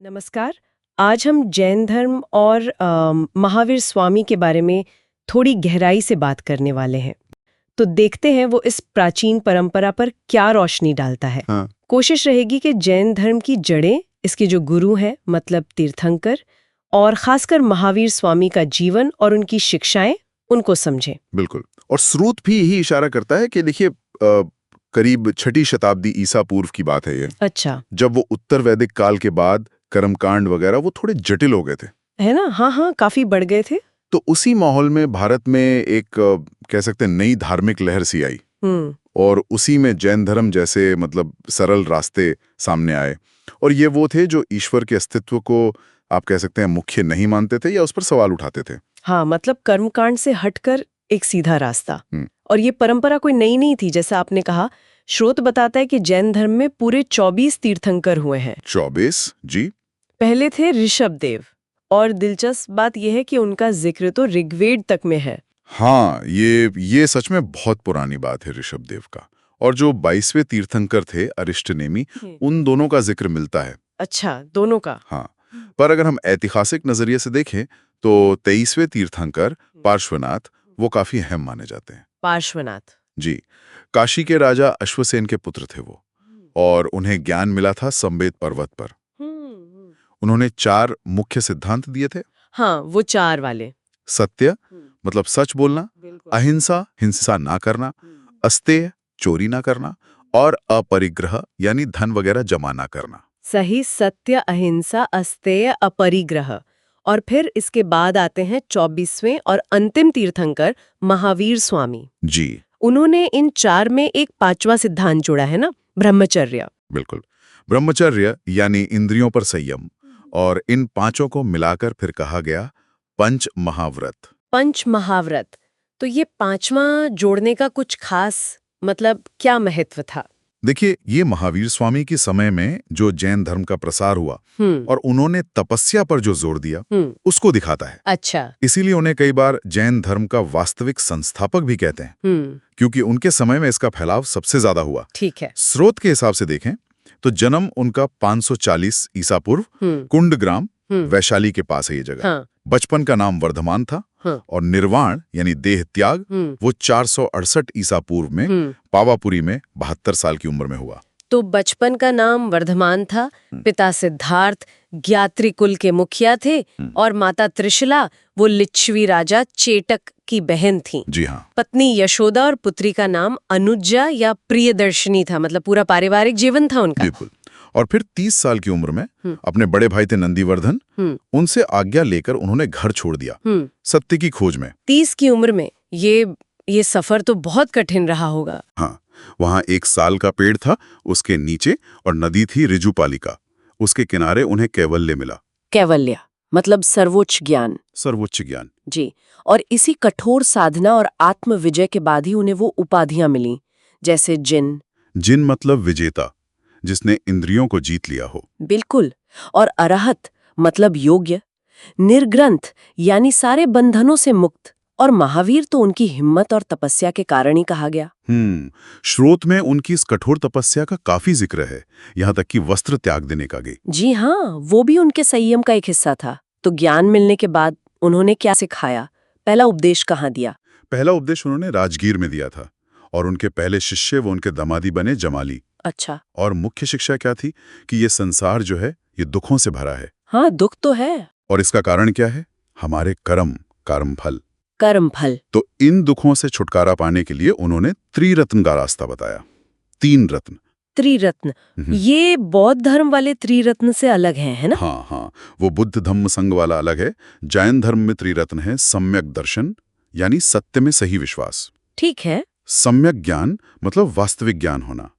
नमस्कार। आज हम जैन धर्म और महावीर स्वामी के बारे में थोड़ी गहराई से बात करने वाले हैं। तो देखते हैं वो इस प्राचीन परंपरा पर क्या रोशनी डालता है। कोशिश रहेगी कि जैन धर्म की जड़ें, इसके जो गुरु हैं मतलब तीर्थंकर, और खासकर महावीर स्वामी का जीवन और उनकी शिक्षाएं, उनको समझें। बिल्कुल। और स्रोत भी यही इशारा करता है कि देखिए करीब 6ठी शताब्दी ईसा पूर्व की बात है ये। अच्छा। जब वो उत्तर वैदिक काल के बाद कर्मकांड वगैरह वो थोड़े जटिल हो गए थे, है ना। हाँ, काफी बढ़ गए थे। तो उसी माहौल में भारत में एक कह सकते हैं नई धार्मिक लहर सी आई और उसी में जैन धर्म जैसे मतलब सरल रास्ते सामने आए। और ये वो थे जो ईश्वर के अस्तित्व को आप कह सकते हैं मुख्य नहीं मानते थे या उस पर सवाल उठाते थे। हाँ, मतलब कर्मकांड से हटकर एक सीधा रास्ता। और ये परंपरा कोई नई नहीं थी, जैसा आपने कहा। स्रोत बताता है कि जैन धर्म में पूरे 24 तीर्थंकर हुए हैं। 24 जी। पहले थे ऋषभदेव, और दिलचस्प बात यह है कि उनका जिक्र तो ऋग्वेद तक में है। हाँ, ये सच में बहुत पुरानी बात है ऋषभदेव का। और जो 22वें तीर्थंकर थे अरिष्टनेमी, उन दोनों का जिक्र मिलता है। अच्छा, दोनों का। हाँ, पर अगर हम ऐतिहासिक नजरिए से देखें तो 23वें तीर्थंकर पार्श्वनाथ वो काफी अहम माने जाते हैं। पार्श्वनाथ जी, काशी के राजा अश्वसेन के पुत्र थे वो, और उन्हें ज्ञान मिला था संवेद पर्वत पर। उन्होंने 4 मुख्य सिद्धांत दिए थे। हाँ, वो 4 वाले। सत्य मतलब सच बोलना, अहिंसा हिंसा ना करना, अस्तेय चोरी ना करना, और अपरिग्रह यानी धन वगैरह जमा ना करना। सही, सत्य, अहिंसा, अस्तेय, अपरिग्रह। और फिर इसके बाद आते हैं 24वें और अंतिम तीर्थंकर महावीर स्वामी जी। उन्होंने इन 4 में एक 5वां सिद्धांत जोड़ा है ना, ब्रह्मचर्य। बिल्कुल, ब्रह्मचर्य यानी इंद्रियों पर संयम। और इन 5 को मिलाकर फिर कहा गया पंच महाव्रत। पंच महाव्रत। तो ये 5वां जोड़ने का कुछ खास मतलब क्या महत्व था? देखिए, ये महावीर स्वामी के समय में जो जैन धर्म का प्रसार हुआ और उन्होंने तपस्या पर जो जोर दिया उसको दिखाता है। अच्छा। इसीलिए उन्हें कई बार जैन धर्म का वास्तविक संस्थापक भी कहते हैं, क्योंकि उनके समय में इसका फैलाव सबसे ज्यादा हुआ। ठीक है। स्रोत के हिसाब से देखें तो जन्म उनका 540 ईसा पूर्व कुंडग्राम वैशाली के पास है ये जगह। हाँ। बचपन का नाम वर्धमान था। हाँ। और निर्वाण यानी देह त्याग वो 468 ईसा पूर्व में पावापुरी में 72 साल की उम्र में हुआ। तो बचपन का नाम वर्धमान था, पिता सिद्धार्थ ज्ञात्री कुल के मुखिया थे, और माता त्रिशला वो लिच्छवी राजा चेटक की बहन थी। जी हाँ। पत्नी यशोदा और पुत्री का नाम अनुजा या प्रियदर्शनी था। मतलब पूरा पारिवारिक जीवन था उनका। बिल्कुल। और फिर 30 साल की उम्र में अपने बड़े भाई थे नंदीवर्धन, उनसे आज्ञा लेकर उन्होंने घर छोड़ दिया सत्य की खोज में। 30 की उम्र में ये सफर तो बहुत कठिन रहा होगा। हाँ, वहाँ एक साल का पेड़ था, उसके नीचे, और नदी थी ऋजुपालिका, उसके किनारे उन्हें कैवल्य मिला। कैवल्य मतलब सर्वोच्च ज्ञान। सर्वोच्च ज्ञान जी। और इसी कठोर साधना और आत्म विजय के बाद ही उन्हें वो उपाधियां मिली, जैसे जिन मतलब विजेता, जिसने इंद्रियों को जीत लिया हो। बिल्कुल। और अरहत मतलब योग्य, निर्ग्रंथ यानी सारे बंधनों से मुक्त, और महावीर तो उनकी हिम्मत और तपस्या के कारण ही कहा गया। स्रोत में उनकी इस कठोर तपस्या का काफी जिक्र है, यहाँ तक कि वस्त्र त्याग देने का भी। जी हाँ, वो भी उनके संयम का एक हिस्सा था। तो ज्ञान मिलने के बाद उन्होंने क्या सिखाया? पहला उपदेश कहाँ दिया? पहला उपदेश उन्होंने राजगीर में दिया था, और उनके पहले शिष्य वो उनके दामादी बने जमाली। अच्छा। और मुख्य शिक्षा क्या थी कि ये संसार जो है ये दुखों से भरा है। हाँ, दुख तो है। और इसका कारण क्या है? हमारे कर्मफल। तो इन दुखों से छुटकारा पाने के लिए उन्होंने त्रिरत्न का रास्ता बताया। 3 रत्न। त्रिरत्न, ये बौद्ध धर्म वाले त्रिरत्न से अलग है ना? हाँ, वो बुद्ध धम्म संघ वाला अलग है। जैन धर्म में त्रिरत्न है सम्यक दर्शन यानी सत्य में सही विश्वास। ठीक है। सम्यक ज्ञान मतलब वास्तविक ज्ञान होना,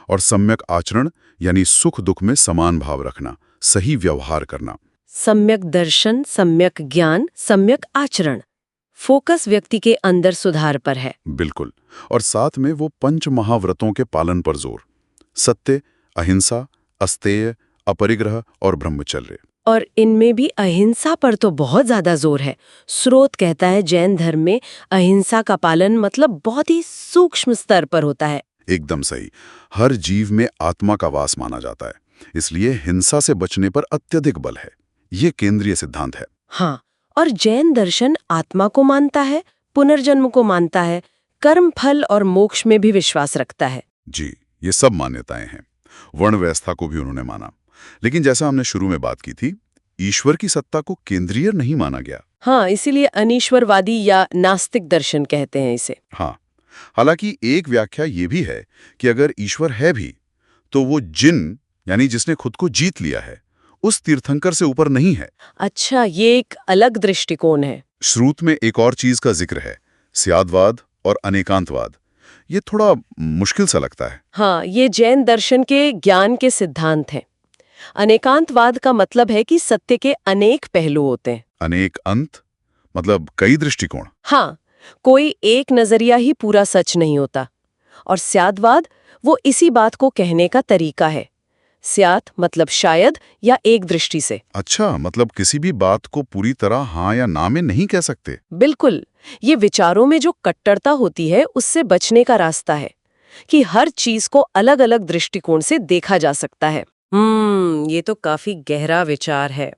और सम्यक आचरण यानी सुख दुख में समान भाव रखना, सही व्यवहार करना। सम्यक दर्शन, सम्यक ज्ञान, सम्यक आचरण, फोकस व्यक्ति के अंदर सुधार पर है। बिल्कुल। और साथ में वो 5 महाव्रतों के पालन पर जोर, सत्य, अहिंसा, अस्तेय, अपरिग्रह और ब्रह्मचर्य। और इनमें भी अहिंसा पर तो बहुत ज्यादा जोर है। स्रोत कहता है जैन धर्म में अहिंसा का पालन मतलब बहुत ही सूक्ष्म स्तर पर होता है। एकदम सही। हर जीव में आत्मा का वास माना जाता है, इसलिए हिंसा से बचने पर अत्यधिक बल है। ये केंद्रीय सिद्धांत है। हाँ, और जैन दर्शन आत्मा को मानता है, पुनर्जन्म को मानता है, कर्म फल और मोक्ष में भी विश्वास रखता है। जी, ये सब मान्यताएं हैं। वर्ण व्यवस्था को भी उन्होंने माना। लेकिन जैसा हमने शुरू में बात की थी, ईश्वर की सत्ता को केंद्रीय नहीं माना गया। हाँ, इसीलिए अनीश्वरवादी या नास्तिक दर्शन कहते हैं इसे। हाँ, हालांकि एक व्याख्या ये भी है कि अगर ईश्वर है भी, तो वो जिन यानी जिसने खुद को जीत लिया है, उस तीर्थंकर से ऊपर नहीं है। अच्छा, ये एक अलग दृष्टिकोण है। श्रुत में एक और चीज का जिक्र है, स्यादवाद और अनेकांतवाद। ये थोड़ा मुश्किल सा लगता है। हाँ, ये जैन दर्शन के ज्ञान के सिद्धांत हैं। अनेकांतवाद का मतलब है कि सत्य के अनेक पहलू होते हैं। अनेक अंत मतलब कई दृष्टिकोण। हाँ, कोई एक नजरिया ही पूरा सच नहीं होता। और स्यादवाद वो इसी बात को कहने का तरीका है। स्यात मतलब शायद या एक दृष्टि से। अच्छा, मतलब किसी भी बात को पूरी तरह हाँ या ना में नहीं कह सकते। बिल्कुल, ये विचारों में जो कट्टरता होती है उससे बचने का रास्ता है कि हर चीज को अलग अलग दृष्टिकोण से देखा जा सकता है। ये तो काफी गहरा विचार है।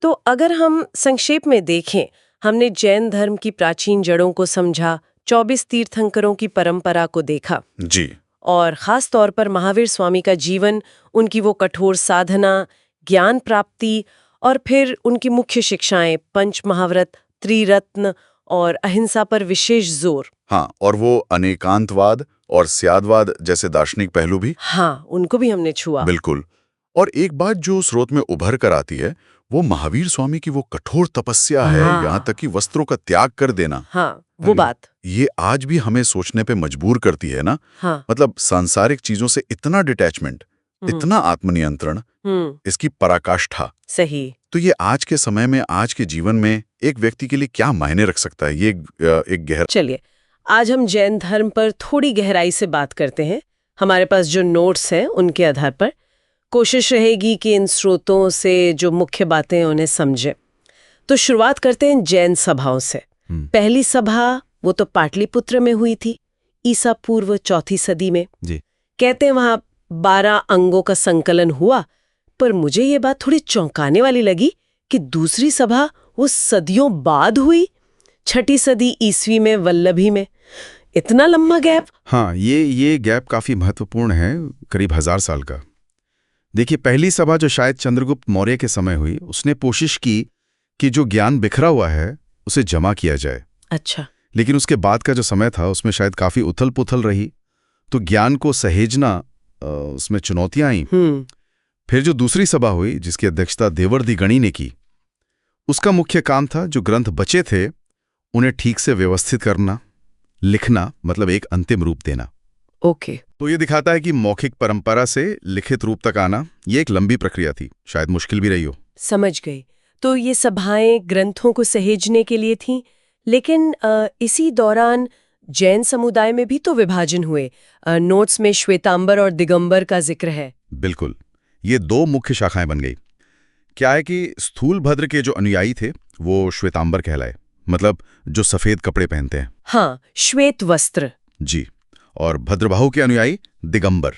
तो अगर हम संक्षेप में देखें, हमने जैन धर्म की प्राचीन जड़ों को समझा, 24 तीर्थंकरों की परंपरा को देखा जी, और खास तौर पर महावीर स्वामी का जीवन, उनकी वो कठोर साधना, ज्ञान प्राप्ति और फिर उनकी मुख्य शिक्षाएं पंच महाव्रत, त्रिरत्न और अहिंसा पर विशेष जोर। हाँ, और वो अनेकांतवाद और स्यादवाद जैसे दार्शनिक पहलू भी। हाँ, उनको भी हमने छुआ। बिल्कुल। और एक बात जो स्रोत में उभर कर आती है, वो महावीर स्वामी की वो कठोर तपस्या है, हाँ। यहाँ तक कि वस्त्रों का त्याग कर देना। हाँ, वो बात। ये आज भी हमें सोचने पे मजबूर करती है ना। हाँ। मतलब सांसारिक चीजों से इतना डिटैचमेंट, इतना आत्मनियंत्रण, इसकी पराकाष्ठा। सही। तो ये आज के समय में, आज के जीवन में एक व्यक्ति के लिए क्या मायने रख सकता है? ये एक गहरा। चलिए, आज हम जैन धर्म पर थोड़ी गहराई से बात करते हैं। हमारे पास जो नोट्स हैं उनके आधार पर कोशिश रहेगी कि इन स्रोतों से जो मुख्य बातें हैं उन्हें समझे। तो शुरुआत करते हैं जैन सभाओं से। पहली सभा वो तो पाटलिपुत्र में हुई थी, ईसा पूर्व 4वीं सदी में। जी। कहते हैं वहां 12 अंगों का संकलन हुआ, पर मुझे ये बात थोड़ी चौंकाने वाली लगी कि दूसरी सभा वो सदियों बाद हुई, 6ठी सदी ईस्वी में वल्लभी में। इतना लंबा गैप? हाँ, ये गैप काफी महत्वपूर्ण है, करीब 1000 साल का। देखिए, पहली सभा जो शायद चंद्रगुप्त मौर्य के समय हुई, उसने कोशिश की कि जो ज्ञान बिखरा हुआ है उसे जमा किया जाए। अच्छा। लेकिन उसके बाद का जो समय था उसमें शायद काफी उथल पुथल रही, तो ज्ञान को सहेजना उसमें चुनौतियां आई। फिर जो दूसरी सभा हुई जिसकी अध्यक्षता देवर्षि गणी ने की, उसका मुख्य काम था जो ग्रंथ बचे थे उन्हें ठीक से व्यवस्थित करना, लिखना, मतलब एक अंतिम रूप देना। ओके। तो ये दिखाता है कि मौखिक परंपरा से लिखित रूप तक आना ये एक लंबी प्रक्रिया थी, शायद मुश्किल भी रही हो। समझ गई। तो ये सभाएं ग्रंथों को सहेजने के लिए थीं, लेकिन इसी दौरान जैन समुदाय में भी तो विभाजन हुए। नोट्स में श्वेतांबर और दिगंबर का जिक्र है। बिल्कुल, ये 2 मुख्य शाखाएं बन गई। क्या है कि स्थूलभद्र के जो अनुयायी थे वो श्वेतांबर कहलाए, मतलब जो सफेद कपड़े पहनते हैं। हाँ, श्वेत वस्त्र। जी। और भद्रबाहु के अनुयायी दिगंबर।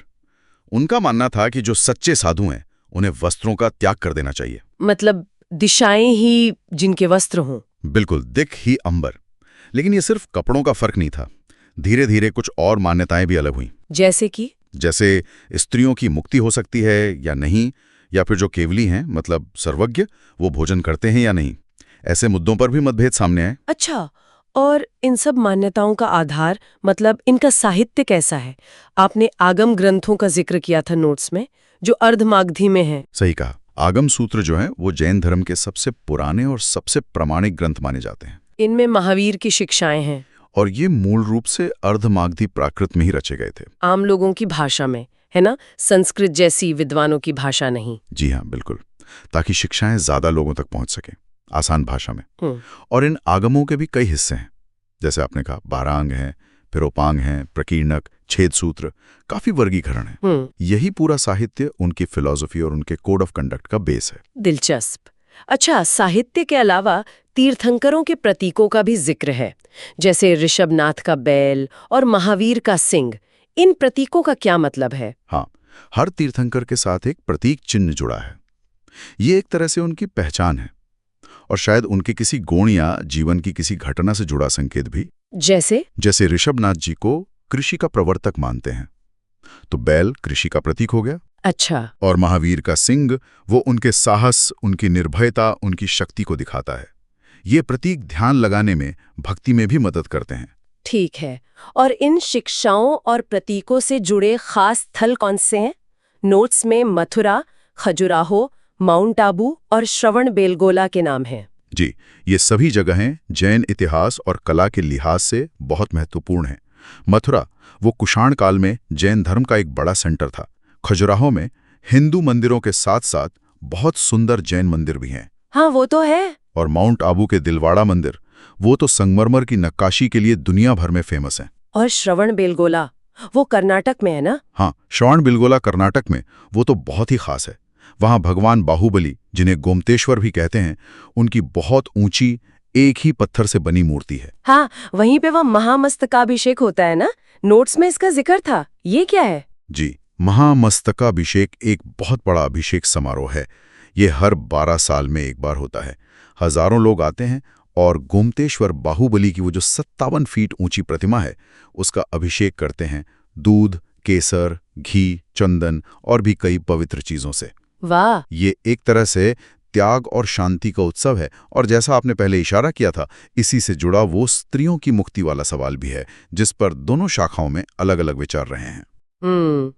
उनका मानना था कि जो सच्चे साधु हैं उन्हें वस्त्रों का त्याग कर देना चाहिए, मतलब दिशाएं ही जिनके वस्त्र हों। बिल्कुल, दिख ही अंबर। लेकिन ये सिर्फ कपड़ों का फर्क नहीं था, धीरे धीरे कुछ और मान्यताएं भी अलग हुईं। जैसे स्त्रियों की मुक्ति हो सकती है या नहीं, या फिर जो केवली हैं मतलब सर्वज्ञ, वो भोजन करते हैं या नहीं। ऐसे मुद्दों पर भी मतभेद सामने आए। अच्छा, और इन सब मान्यताओं का आधार, मतलब इनका साहित्य कैसा है? आपने आगम ग्रंथों का जिक्र किया था नोट्स में, जो अर्धमागधी में है। सही कहा। आगम सूत्र जो है वो जैन धर्म के सबसे पुराने और सबसे प्रामाणिक ग्रंथ माने जाते हैं। इनमें महावीर की शिक्षाएं हैं, और ये मूल रूप से अर्धमागधी प्राकृत में ही रचे गए थे। आम लोगों की भाषा में, है ना? संस्कृत जैसी विद्वानों की भाषा नहीं। जी हाँ, बिल्कुल, ताकि शिक्षाएं ज्यादा लोगों तक पहुंच सके, आसान भाषा में। और इन आगमों के भी कई हिस्से हैं, जैसे आपने कहा 12 अंग हैं, फिर उपांग हैं, प्रकीर्णक, छेद सूत्र, काफी वर्गीकरण है। यही पूरा साहित्य उनकी फिलॉसफी और उनके कोड ऑफ कंडक्ट का बेस है। दिलचस्प। अच्छा, साहित्य के अलावा तीर्थंकरों के प्रतीकों का भी जिक्र है, जैसे ऋषभनाथ का बैल और महावीर का सिंह। इन प्रतीकों का क्या मतलब है? हाँ, हर तीर्थंकर के साथ एक प्रतीक चिन्ह जुड़ा है। ये एक तरह से उनकी पहचान है और शायद उनके किसी गुण या जीवन की किसी घटना से जुड़ा संकेत भी। जैसे ऋषभनाथ जी को कृषि का प्रवर्तक मानते हैं, तो बैल कृषि का प्रतीक हो गया। अच्छा। और महावीर का सिंह वो उनके साहस, उनकी निर्भयता, उनकी शक्ति को दिखाता है। ये प्रतीक ध्यान लगाने में, भक्ति में भी मदद करते हैं। ठीक है। और इन शिक्षाओं और प्रतीकों से जुड़े खास स्थल कौन से हैं? नोट्स में मथुरा, खजुराहो, माउंट आबू और श्रवण बेलगोला के नाम हैं। जी, ये सभी जगहें जैन इतिहास और कला के लिहाज से बहुत महत्वपूर्ण हैं। मथुरा वो कुषाण काल में जैन धर्म का एक बड़ा सेंटर था। खजुराहो में हिंदू मंदिरों के साथ साथ बहुत सुंदर जैन मंदिर भी हैं। हाँ, वो तो है। और माउंट आबू के दिलवाड़ा मंदिर, वो तो संगमरमर की नक्काशी के लिए दुनिया भर में फेमस है। और श्रवण बेलगोला, वो कर्नाटक में है ना? हाँ, श्रवण बेलगोला कर्नाटक में, वो तो बहुत ही खास है। वहाँ भगवान बाहुबली, जिन्हें गोमतेश्वर भी कहते हैं, उनकी बहुत ऊंची एक ही पत्थर से बनी मूर्ति है। हाँ, वहीं पे वह महामस्तकाभिषेक होता है ना? नोट्स में इसका जिक्र था। ये क्या है? जी, महामस्तकाभिषेक एक बहुत बड़ा अभिषेक समारोह है। ये हर 12 साल में एक बार होता है। हजारों लोग आते हैं और गोमतेश्वर बाहुबली की वो जो 57 फीट ऊंची प्रतिमा है, उसका अभिषेक करते हैं दूध, केसर, घी, चंदन और भी कई पवित्र चीजों से। वाह! ये एक तरह से त्याग और शांति का उत्सव है। और जैसा आपने पहले इशारा किया था, इसी से जुड़ा वो स्त्रियों की मुक्ति वाला सवाल भी है, जिस पर दोनों शाखाओं में अलग अलग विचार रहे हैं।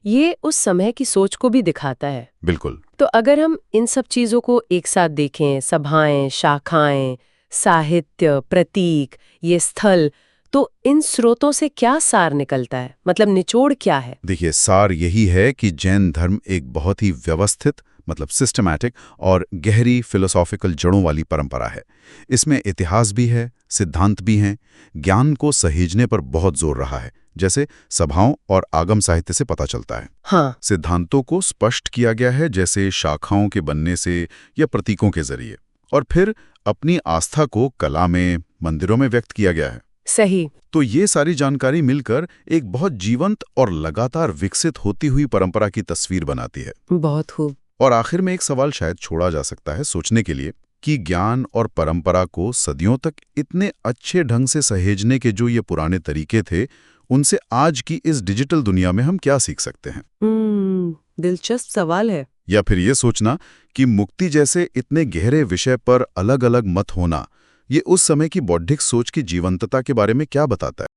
ये उस समय की सोच को भी दिखाता है। बिल्कुल। तो अगर हम इन सब चीजों को एक साथ देखें, सभाएं, शाखाएं, साहित्य, प्रतीक, ये स्थल, तो इन स्रोतों से क्या सार निकलता है? मतलब निचोड़ क्या है? देखिए, सार यही है कि जैन धर्म एक बहुत ही व्यवस्थित, मतलब सिस्टमैटिक और गहरी फिलोसॉफिकल जड़ों वाली परंपरा है। इसमें इतिहास भी है, सिद्धांत भी हैं, ज्ञान को सहेजने पर बहुत जोर रहा है, जैसे सभाओं और आगम साहित्य से पता चलता है। हाँ। सिद्धांतों को स्पष्ट किया गया है, जैसे शाखाओं के बनने से या प्रतीकों के जरिए, और फिर अपनी आस्था को कला में, मंदिरों में व्यक्त किया गया है। सही। तो ये सारी जानकारी मिलकर एक बहुत जीवंत और लगातार विकसित होती हुई परंपरा की तस्वीर बनाती है। बहुत खूब। और आखिर में एक सवाल शायद छोड़ा जा सकता है सोचने के लिए कि ज्ञान और परंपरा को सदियों तक इतने अच्छे ढंग से सहेजने के जो ये पुराने तरीके थे, उनसे आज की इस डिजिटल दुनिया में हम क्या सीख सकते हैं? दिलचस्प सवाल है। या फिर ये सोचना कि मुक्ति जैसे इतने गहरे विषय पर अलग अलग मत होना, ये उस समय की बौद्धिक सोच की जीवंतता के बारे में क्या बताता है?